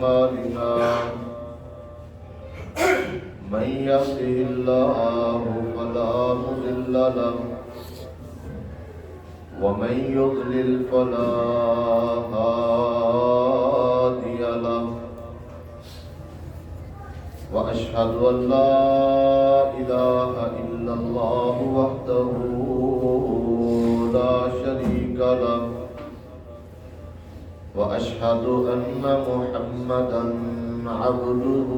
أعمالنا من يهده الله فلا مضل له ومن يضلل فلا هادي له وأشهد أن لا إله إلا الله وحده لا شريك له وأشهد أن محمدًا عبده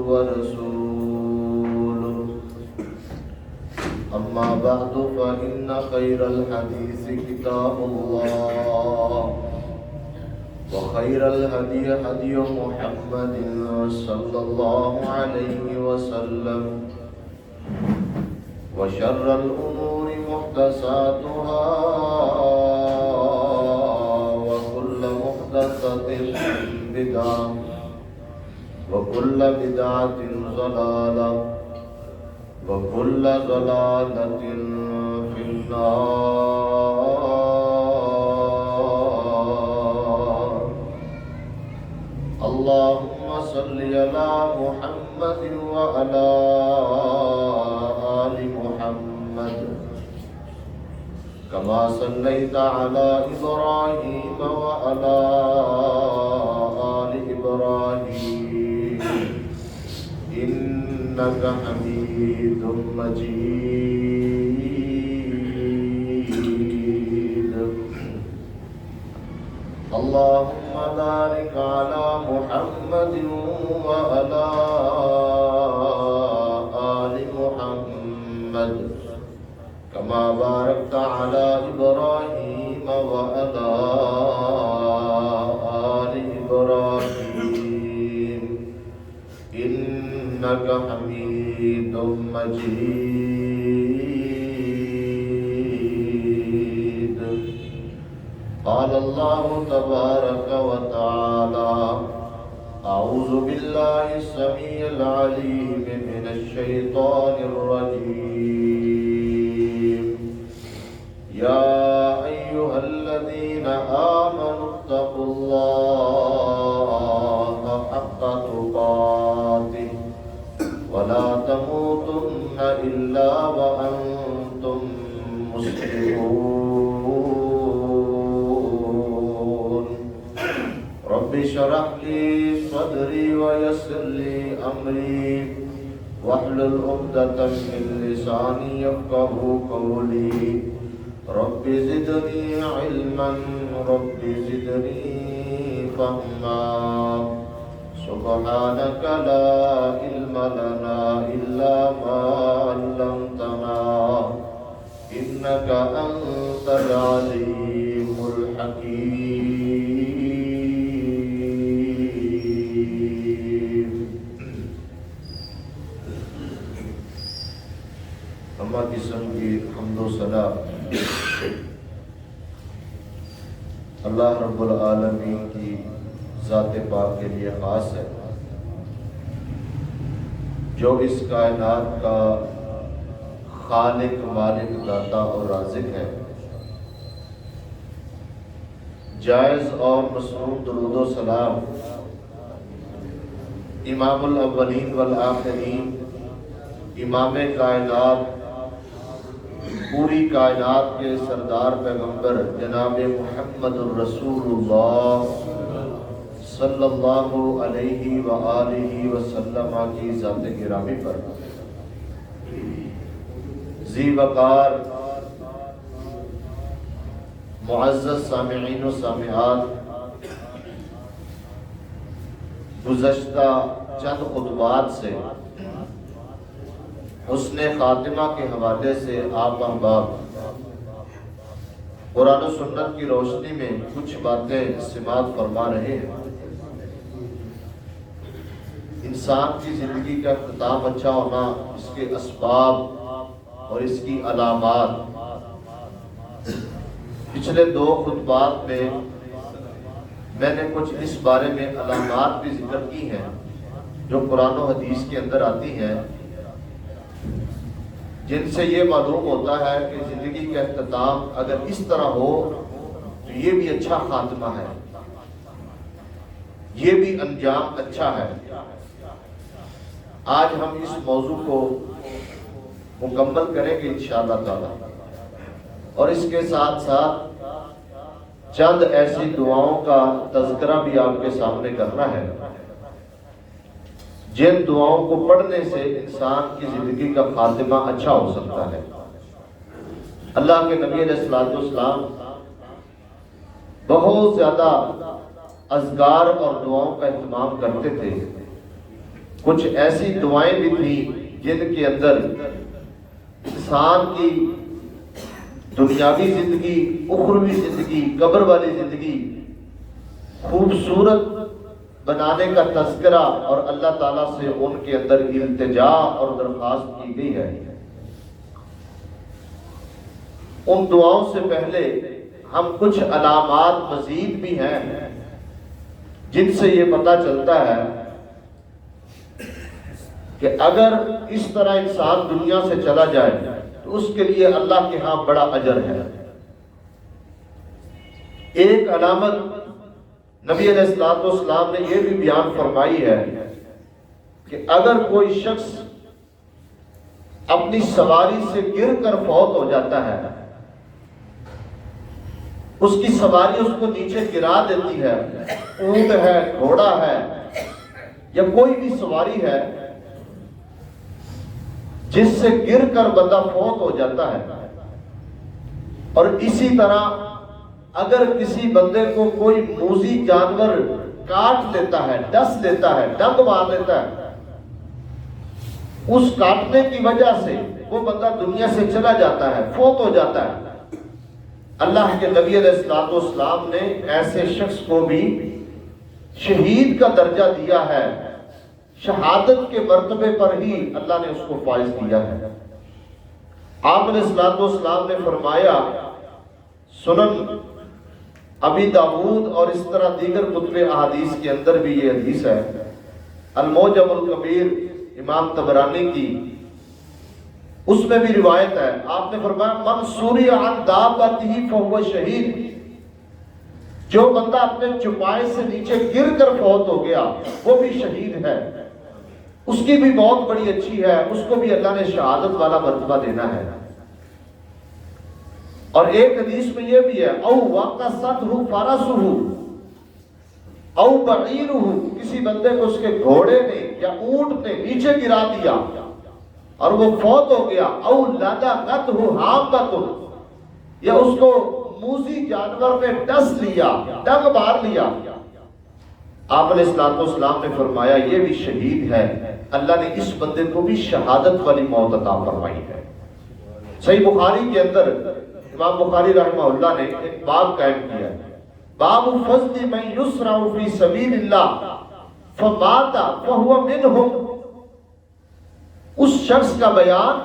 ورسوله أما بعد فإن خير الحديث كتاب الله وخير الهدي هدي محمد صلى الله عليه وسلم وشر الأمور محدثاتها وكل محدثة بدعة وكل بدعة ضلالة وكل ضلالة في النار. اللهم صل على محمد وعلى آل محمد كما صليت على إبراهيم وعلى آل إبراهيم إنك حميد مجيد. اللهم بارك على محمد وعلى آل محمد كما باركت على إبراهيم وعلى آل إبراهيم إنك حميد مجيد. قال الله تبارك وتعالى: أعوذ بالله السميع العليم من الشيطان الرجيم. يا أيها الذين آمنوا اتقوا الله حق تقاته ولا تموتن إلا وأنتم مسلمون. رب اشرح لي صدري ويسر لي أمري واحلل عقدة من لساني يفقهوا قولي. رب زدني علما رب زدني فهما. سبحانك لا علم لنا إلا ما علمتنا إنك أنت العليم الحكيم. اما قسم کی حمد و ثنا اللہ رب العالمین کی ذات پاک کے لیے خاص ہے، جو اس کائنات کا خالق، مالک، داتا اور رازق ہے. جائز اور مشروع درود و سلام امام الاولین والآخرین، امام کائنات، پوری کائنات کے سردار پیغمبر جناب محمد الرسول اللہ صلی اللہ علیہ وآلہ وسلم کی ذات گرامی پر ذی وقار معزز سامعین و سامعات، گزشتہ چند خطبات سے حسن خاتمہ کے حوالے سے آپ احباب قرآن و سنت کی روشنی میں کچھ باتیں سماعت فرما رہے ہیں. انسان کی زندگی کا اختتام اچھا ہونا، اس کے اسباب اور اس کی علامات. پچھلے 2 خطبات میں نے کچھ اس بارے میں علامات بھی ذکر کی ہیں جو قرآن و حدیث کے اندر آتی ہیں، جن سے یہ معلوم ہوتا ہے کہ زندگی کا اختتام اگر اس طرح ہو تو یہ بھی اچھا خاتمہ ہے. یہ بھی انجام اچھا ہے۔ آج ہم اس موضوع کو مکمل کریں گے انشاءاللہ تعالی، اور اس کے ساتھ ساتھ چند ایسی دعاؤں کا تذکرہ بھی آپ کے سامنے کرنا ہے جن دعاؤں کو پڑھنے سے انسان کی زندگی کا خاتمہ اچھا ہو سکتا ہے۔ اللہ کے نبی علیہ الصلوۃ والسلام بہت زیادہ اذکار اور دعاؤں کا اہتمام کرتے تھے۔ کچھ ایسی دعائیں بھی تھیں جن کے اندر انسان کی دنیاوی زندگی، اخروی زندگی، قبر والی زندگی خوبصورت بنانے کا تذکرہ اور اللہ تعالیٰ سے ان کے اندر التجا اور درخواست کی گئی ہے۔ ان دعاؤں سے پہلے ہم کچھ علامات مزید بھی ہیں جن سے یہ پتہ چلتا ہے کہ اگر اس طرح انسان دنیا سے چلا جائے تو اس کے لیے اللہ کے ہاں بڑا اجر ہے۔ ایک علامت نبی علیہ الصلوۃ والسلام نے یہ بھی بیان فرمائی ہے کہ اگر کوئی شخص اپنی سواری سے گر کر فوت ہو جاتا ہے، اس کی سواری اس کو نیچے گرا دیتی ہے، اونٹ ہے، گھوڑا ہے یا کوئی بھی سواری ہے جس سے گر کر بندہ فوت ہو جاتا ہے، اور اسی طرح اگر کسی بندے کو کوئی موذی جانور کاٹ لیتا ہے، ڈس لیتا ہے، ڈنگ مار لیتا ہے، اس کاٹنے کی وجہ سے وہ بندہ دنیا سے چلا جاتا ہے، فوت ہو جاتا ہے، اللہ کے نبی علیہ الصلوۃ والسلام نے ایسے شخص کو بھی شہید کا درجہ دیا ہے، شہادت کے مرتبے پر ہی اللہ نے اس کو فائز کیا ہے۔ آپ علیہ الصلوۃ والسلام نے فرمایا، سنن ابی داؤد اور اس طرح دیگر کتب احادیث کے اندر بھی یہ حدیث ہے، المعجم الکبیر امام طبرانی کی، اس میں بھی روایت ہے، آپ نے فرمایا من سوری عن دابتہ فہو شہید، جو بندہ اپنے چوپائے سے نیچے گر کر فوت ہو گیا وہ بھی شہید ہے، اس کی بھی موت بڑی اچھی ہے، اس کو بھی اللہ نے شہادت والا مرتبہ دینا ہے۔ اور ایک حدیث میں یہ بھی ہے، او وقصتہ فرسہ او بعیرہ، کسی بندے کو اس کے گھوڑے نے یا اونٹ نے نیچے گرا دیا اور وہ فوت ہو گیا، او لدغتہ حامۃ، یا اس کو موذی جانور نے ڈس لیا، ڈنگ مار لیا، آپ علیہ الصلوۃ والسلام نے فرمایا یہ بھی شہید ہے، اللہ نے اس بندے کو بھی شہادت والی موت عطا فرمائی ہے۔ صحیح بخاری کے اندر امام بخاری رحمہ اللہ نے ایک باب قائم کیا، باب فضل من یسرع فی سبیل اللہ فمات فہو منہم، اس شخص کا بیان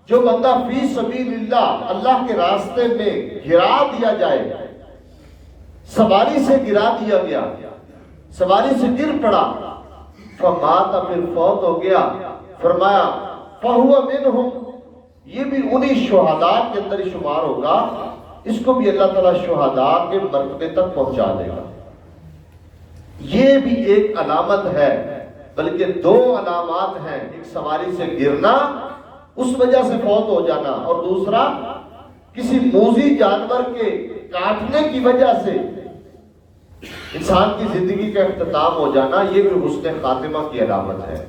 جو بندہ فی سبیل اللہ، اللہ کے راستے میں گرا دیا جائے، سواری سے گرا دیا گیا، سواری سے گر پڑا، فمات، پھر فوت ہو گیا، فرمایا فہو منہم، یہ بھی انہی شہداء کے اندر شمار ہوگا، اس کو بھی اللہ تعالیٰ شہداء کے مرتبے تک پہنچا دے گا۔ یہ بھی ایک علامت ہے، بلکہ دو علامات ہیں، ایک سواری سے گرنا، اس وجہ سے فوت ہو جانا، اور دوسرا کسی موذی جانور کے کاٹنے کی وجہ سے انسان کی زندگی کا اختتام ہو جانا، یہ بھی حسن خاتمہ کی علامت ہے۔